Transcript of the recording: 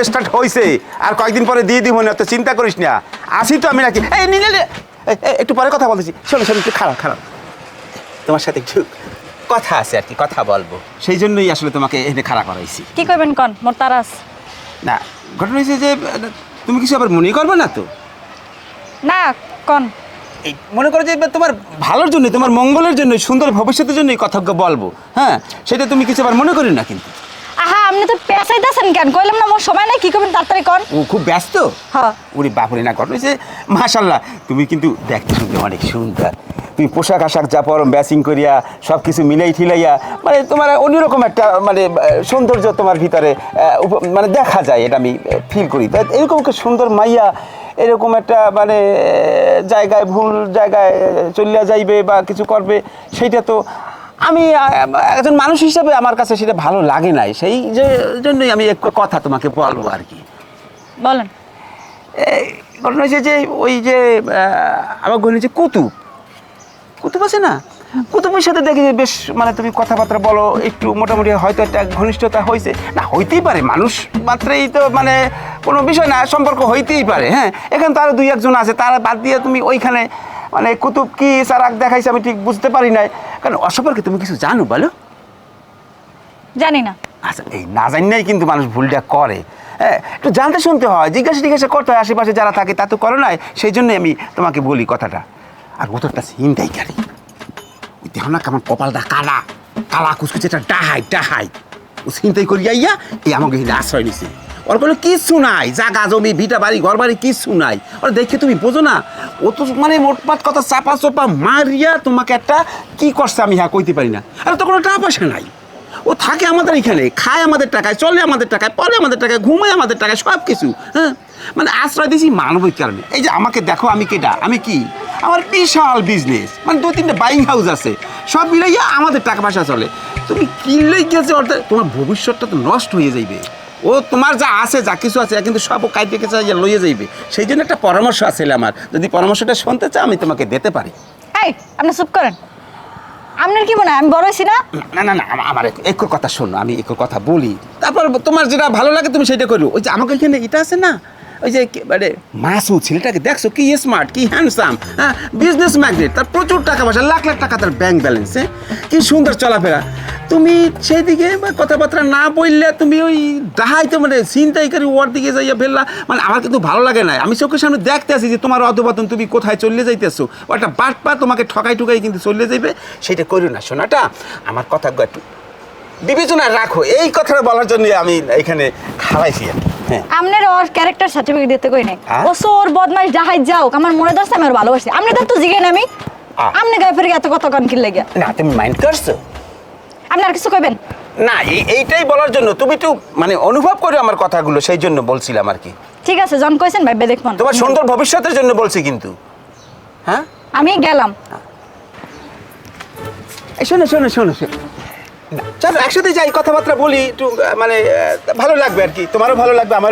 Start হয়েছে, আর কয়েকদিন পরে দিয়ে দিব না, তো চিন্তা করিস না। আসি তো আমি নাকি, এই নিলে একটু পরে কথা বলতেছি। শোনো শোনো, একটু খারাপ খারাপ, তোমার সাথে একটু কথা আছে আর কি, কথা বলবো, সেই জন্যই আসলে তোমাকে এনে খাড়া করাইছি। কি করবেন কন, মোর তারাস না, ঘটনা হয়েছে যে তুমি কিছু আবার মনে করবে না তো? না কন। এই মনে করো যে তোমার ভালোর জন্য, তোমার মঙ্গলের জন্য, সুন্দর ভবিষ্যতের জন্য এই কথাগুলো বলবো, হ্যাঁ, সেটা তুমি কিছু আবার মনে করি না কিন্তু। আহা, আপনি তো পেঁচাইতেছেন কেন? কইলাম না মোর সময় নাই, কি করবেন তাড়াতাড়ি কন। ও খুব ব্যস্ত? হ্যাঁ। ওরে বাপরে, না ঘটনা হয়েছে মাশাল্লাহ, তুমি কিন্তু দেখতে শুনতে অনেক সুন্দর। তুমি পোশাক আশাক যা পরম ব্যাচিং করিয়া সব কিছু মিলাই ঠিলাইয়া, মানে তোমার অন্যরকম একটা মানে সৌন্দর্য তোমার ভিতরে মানে দেখা যায়, এটা আমি ফিল করি। তাই এরকম একটা সুন্দর মাইয়া এরকম একটা মানে জায়গায়, ভুল জায়গায় চলিয়া যাইবে বা কিছু করবে, সেইটা তো আমি একজন মানুষ হিসাবে আমার কাছে সেটা ভালো লাগে নাই। সেই জন্যই আমি এক কথা তোমাকে বলবো আর কি। বলেন। ঘটনা হয়েছে যে ওই যে আমার ঘরে যে কুতুব আছে না, কুতুবের সাথে দেখি যে বেশ মানে তুমি কথাবার্তা বলো, একটু মোটামুটি হয়তো একটা ঘনিষ্ঠতা হয়েছে, না হইতেই পারে, মানুষ মাত্রই তো মানে কোনো বিষয় না, সম্পর্ক হইতেই পারে। হ্যাঁ, এখানে তো আরও দুই একজন আছে, তারা বাদ দিয়ে তুমি ওইখানে মানে কুতুব কি সারাক দেখাইছে আমি ঠিক বুঝতে পারি নাই। কারণ অসম্পর্কে তুমি কিছু জানো বলো? জানি না। আচ্ছা, এই না জানি নাই কিন্তু মানুষ ভুলটা করে। হ্যাঁ, একটু জানতে শুনতে হয়, জিজ্ঞাসা করতে হয়, আশেপাশে যারা থাকে তা তো করে নাই, সেই জন্যই আমি তোমাকে বলি কথাটা। আর ও তো একটা ছিনতাইকারী, ওই দেখো না কেমন কপালটা কালা কালা কুচকুচে, একটা ডাহাই ও ছিনতাই করিয়া ইয়া এই আমাকে এখানে আশ্রয় নিছে। ওর কোনো কিচ্ছু নাই, জাগা জমি ভিটা বাড়ি ঘর বাড়ি কিচ্ছু নাই। ওরা দেখে তুমি বোঝো না, ও তো মানে মোটমাট কথা চাপা চোপা মারিয়া তোমাকে একটা কি করছে আমি হ্যাঁ কইতে পারি না। আর তো কোনো টাকা পয়সা নাই, ও থাকে আমাদের এখানে, খায় আমাদের টাকায়, চলে আমাদের টাকায়, পরে আমাদের টাকায়, ঘুমায় আমাদের টাকায়, সব কিছু। হ্যাঁ, মানে আশ্রয় দিয়েছি মানবিক কারণে। এই যে আমাকে দেখো, আমি কেটা, আমি কি, আমার বিশাল বিজনেস, মানে 2-3টা বাইং হাউস আছে, সব মিলাইয়া আমাদের টাকা পয়সা চলে। তুমি কিনলেই গেছে অর্থাৎ তোমার ভবিষ্যৎটা তো নষ্ট হয়ে যাইবে। ও তোমার যা আছে, যা কিছু আছে, কিন্তু সব ও কাইতে গেছে লইয়ে যাইবে। সেই জন্য একটা পরামর্শ আছে আমার, যদি পরামর্শটা শুনতে চাও আমি তোমাকে দিতে পারি। এই আপনি চুপ করেন। আপনার কি মনে হয় আমি বড় হইছি না? না না না, আমার একর কথা শোনো, আমি একর কথা বলি, তারপর তোমার যেটা ভালো লাগে তুমি সেটা করো। ওই যে আমাকে এখানে এটা আছে না, ওই যে মানে মাসুদ ছেলেটাকে দেখছো, কি স্মার্ট, কি হ্যান্ডসাম, হ্যাঁ, বিজনেস ম্যাগনেট, তার প্রচুর টাকা পয়সা, লাখ লাখ টাকা তার ব্যাংক ব্যালেন্স, কি সুন্দর চলাফেরা। তুমি সেই দিকে কথাবার্তা না বললে তুমি ওই ডাহাইতে মানে ছিনতাইকারী ওর দিকে যাইয়া ফেললা, মানে আমার কিন্তু ভালো লাগে না। আমি চোখের সামনে দেখতে আছি যে তোমার অধপতন, তুমি কোথায় চলে যাইতেছো, ওটা বাটপা তোমাকে ঠকাই কিন্তু চলে যাইবে, সেটা করো না শোনাটা। আমার কথা একটু বিবেচনা রাখো, এই কথাটা বলার জন্য আমি এখানে খাওয়াইছি। হ্যাঁ, আপনার ওর ক্যারেক্টার সার্টিফিকেট দিতে কই নাই। হ্যাঁ? ও সোর বদমাইশ ডাহাই যাও, আমার মনে দরছে আমি ওর ভালোবাসি। আপনি তো জিগেন আমি আপনি গায়ে ফেরে এত কথা কন কি লাগে? না তুমি মাইন্ড করছো? আপনি আর কিছু কইবেন না, এইটাই বলার জন্য, তুমি একটু মানে অনুভব করো আমার কথাগুলো, সেই জন্য বলছিলাম আর কি। ঠিক আছে, জন কইছেন ভাইবে দেখবেন, তোমার সুন্দর ভবিষ্যতের জন্য বলছি কিন্তু। হ্যাঁ, আমি গেলাম। এই শোনো শোনো শোনো শোনো, না চলো একসাথে যাই, কথাবার্তা বলি, একটু মানে ভালো লাগবে আর কি, তোমারও ভালো লাগবে, আমার